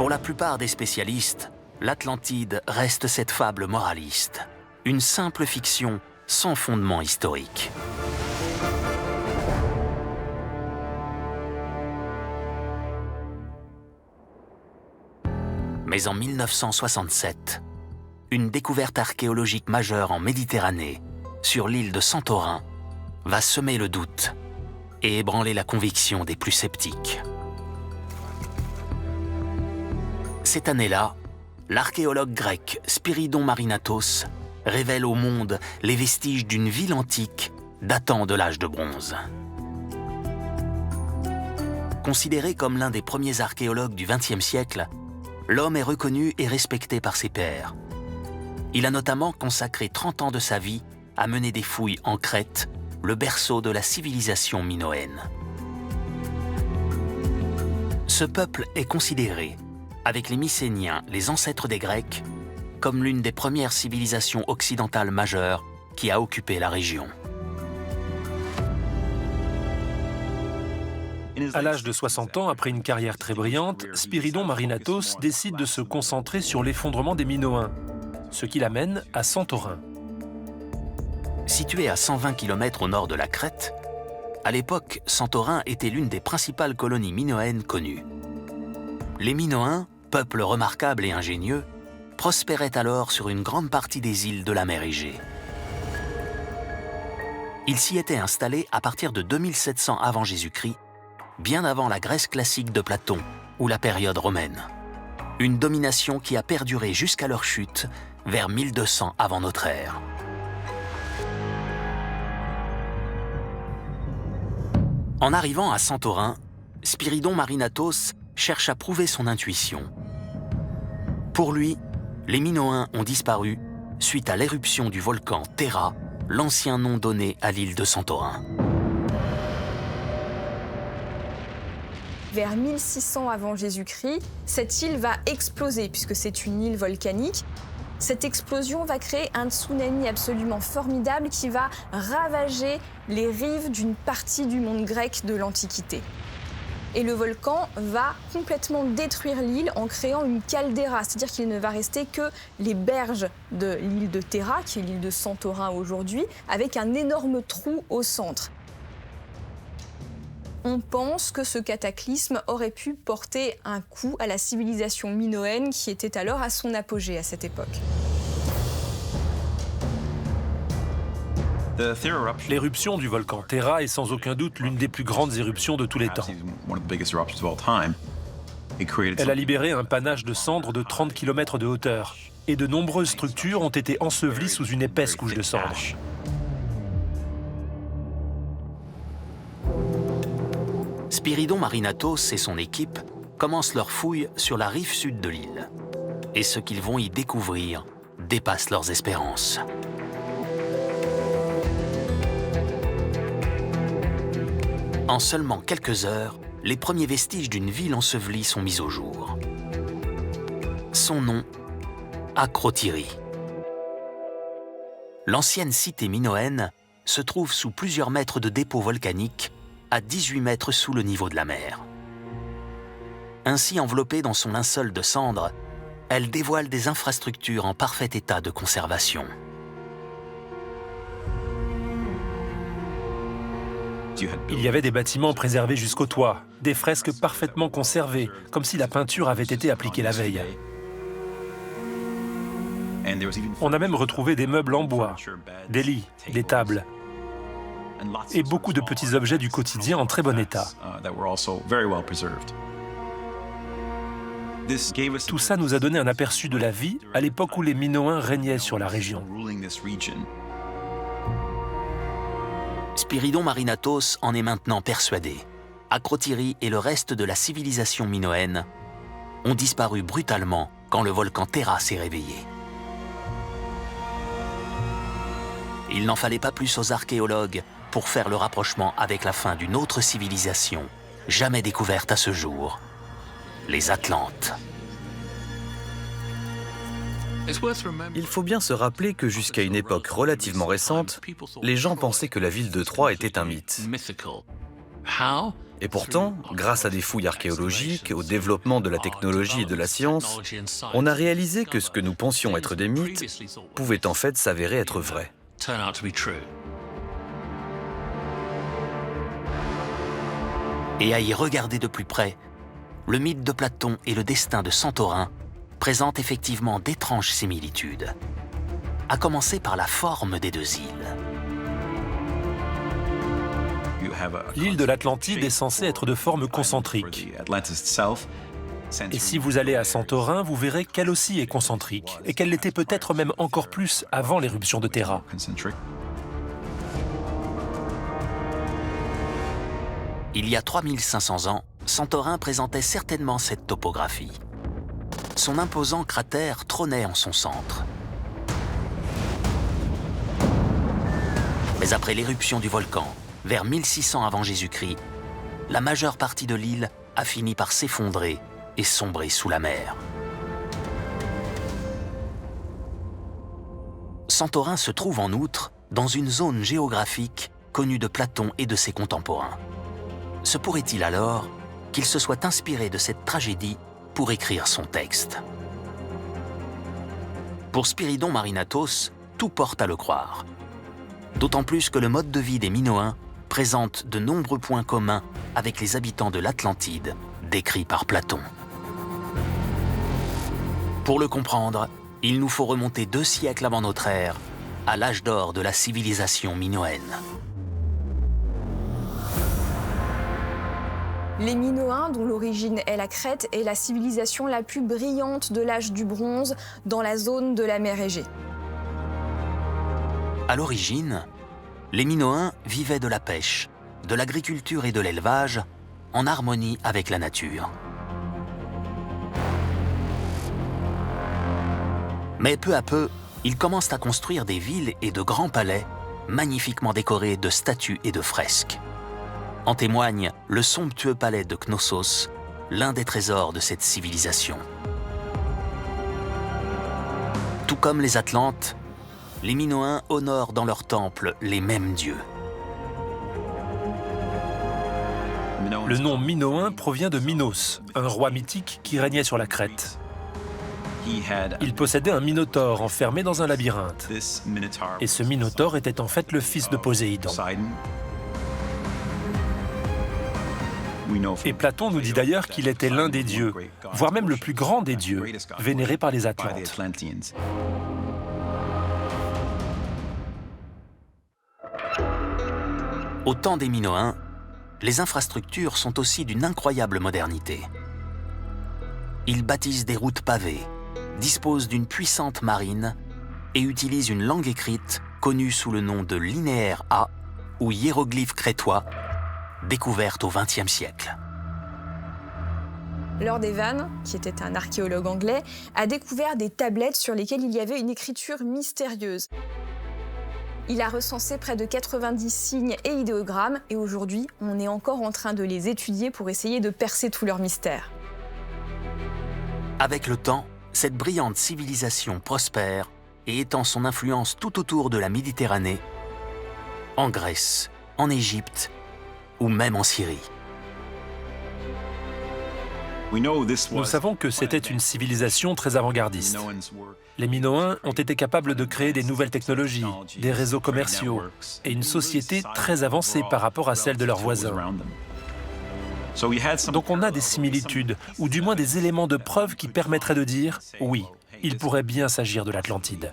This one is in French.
Pour la plupart des spécialistes, l'Atlantide reste cette fable moraliste, une simple fiction sans fondement historique. Mais en 1967, une découverte archéologique majeure en Méditerranée, sur l'île de Santorin, va semer le doute et ébranler la conviction des plus sceptiques. Cette année-là, l'archéologue grec Spyridon Marinatos révèle au monde les vestiges d'une ville antique datant de l'âge de bronze. Considéré comme l'un des premiers archéologues du XXe siècle, l'homme est reconnu et respecté par ses pairs. Il a notamment consacré 30 ans de sa vie à mener des fouilles en Crète, le berceau de la civilisation minoenne. Ce peuple est considéré, avec les Mycéniens, les ancêtres des Grecs, comme l'une des premières civilisations occidentales majeures qui a occupé la région. À l'âge de 60 ans, après une carrière très brillante, Spyridon Marinatos décide de se concentrer sur l'effondrement des Minoens, ce qui l'amène à Santorin. Située à 120 km au nord de la Crète, à l'époque, Santorin était l'une des principales colonies minoennes connues. Les Minoens, peuple remarquable et ingénieux, prospéraient alors sur une grande partie des îles de la mer Égée. Ils s'y étaient installés à partir de 2700 avant Jésus-Christ, bien avant la Grèce classique de Platon ou la période romaine. Une domination qui a perduré jusqu'à leur chute vers 1200 avant notre ère. En arrivant à Santorin, Spyridon Marinatos cherche à prouver son intuition. Pour lui, les Minoens ont disparu suite à l'éruption du volcan Terra, l'ancien nom donné à l'île de Santorin. Vers 1600 avant Jésus-Christ, cette île va exploser puisque c'est une île volcanique. Cette explosion va créer un tsunami absolument formidable qui va ravager les rives d'une partie du monde grec de l'Antiquité. Et le volcan va complètement détruire l'île en créant une caldeira, c'est-à-dire qu'il ne va rester que les berges de l'île de Terra, qui est l'île de Santorin aujourd'hui, avec un énorme trou au centre. On pense que ce cataclysme aurait pu porter un coup à la civilisation minoenne qui était alors à son apogée à cette époque. L'éruption du volcan Terra est sans aucun doute l'une des plus grandes éruptions de tous les temps. Elle a libéré un panache de cendres de 30 km de hauteur, et de nombreuses structures ont été ensevelies sous une épaisse couche de cendres. Spyridon Marinatos et son équipe commencent leur fouille sur la rive sud de l'île. Et ce qu'ils vont y découvrir dépasse leurs espérances. En seulement quelques heures, les premiers vestiges d'une ville ensevelie sont mis au jour. Son nom, Akrotiri. L'ancienne cité minoenne se trouve sous plusieurs mètres de dépôts volcaniques à 18 mètres sous le niveau de la mer. Ainsi enveloppée dans son linceul de cendres, elle dévoile des infrastructures en parfait état de conservation. Il y avait des bâtiments préservés jusqu'au toit, des fresques parfaitement conservées, comme si la peinture avait été appliquée la veille. On a même retrouvé des meubles en bois, des lits, des tables, et beaucoup de petits objets du quotidien en très bon état. Tout ça nous a donné un aperçu de la vie à l'époque où les Minoens régnaient sur la région. Spyridon Marinatos en est maintenant persuadé. Akrotiri et le reste de la civilisation minoenne ont disparu brutalement quand le volcan Terra s'est réveillé. Il n'en fallait pas plus aux archéologues pour faire le rapprochement avec la fin d'une autre civilisation, jamais découverte à ce jour, les Atlantes. Il faut bien se rappeler que jusqu'à une époque relativement récente, les gens pensaient que la ville de Troie était un mythe. Et pourtant, grâce à des fouilles archéologiques, au développement de la technologie et de la science, on a réalisé que ce que nous pensions être des mythes pouvait en fait s'avérer être vrai. Et à y regarder de plus près, le mythe de Platon et le destin de Santorin présentent effectivement d'étranges similitudes, à commencer par la forme des deux îles. L'île de l'Atlantide est censée être de forme concentrique. Et si vous allez à Santorin, vous verrez qu'elle aussi est concentrique, et qu'elle l'était peut-être même encore plus avant l'éruption de Terra. Il y a 3500 ans, Santorin présentait certainement cette topographie. Son imposant cratère trônait en son centre. Mais après l'éruption du volcan, vers 1600 avant Jésus-Christ, la majeure partie de l'île a fini par s'effondrer et sombrer sous la mer. Santorin se trouve en outre dans une zone géographique connue de Platon et de ses contemporains. Se pourrait-il alors qu'il se soit inspiré de cette tragédie pour écrire son texte? Pour Spyridon Marinatos, tout porte à le croire. D'autant plus que le mode de vie des Minoens présente de nombreux points communs avec les habitants de l'Atlantide, décrits par Platon. Pour le comprendre, il nous faut remonter 2 siècles avant notre ère, à l'âge d'or de la civilisation minoenne. Les Minoens, dont l'origine est la Crète, est la civilisation la plus brillante de l'âge du bronze dans la zone de la mer Égée. À l'origine, les Minoens vivaient de la pêche, de l'agriculture et de l'élevage en harmonie avec la nature. Mais peu à peu, ils commencent à construire des villes et de grands palais magnifiquement décorés de statues et de fresques. En témoigne le somptueux palais de Knossos, l'un des trésors de cette civilisation. Tout comme les Atlantes, les Minoens honorent dans leurs temples les mêmes dieux. Le nom minoen provient de Minos, un roi mythique qui régnait sur la Crète. Il possédait un minotaure enfermé dans un labyrinthe. Et ce minotaure était en fait le fils de Poséidon. Et Platon nous dit d'ailleurs qu'il était l'un des dieux, voire même le plus grand des dieux, vénéré par les Atlantes. Au temps des Minoens, les infrastructures sont aussi d'une incroyable modernité. Ils bâtissent des routes pavées, disposent d'une puissante marine et utilisent une langue écrite connue sous le nom de linéaire A ou hiéroglyphe crétois, découverte au XXe siècle. Lord Evan, qui était un archéologue anglais, a découvert des tablettes sur lesquelles il y avait une écriture mystérieuse. Il a recensé près de 90 signes et idéogrammes et aujourd'hui, on est encore en train de les étudier pour essayer de percer tout leur mystère. Avec le temps, cette brillante civilisation prospère et étend son influence tout autour de la Méditerranée, en Grèce, en Égypte ou même en Syrie. Nous savons que c'était une civilisation très avant-gardiste. Les Minoens ont été capables de créer des nouvelles technologies, des réseaux commerciaux et une société très avancée par rapport à celle de leurs voisins. Donc on a des similitudes, ou du moins des éléments de preuve qui permettraient de dire « oui, il pourrait bien s'agir de l'Atlantide ».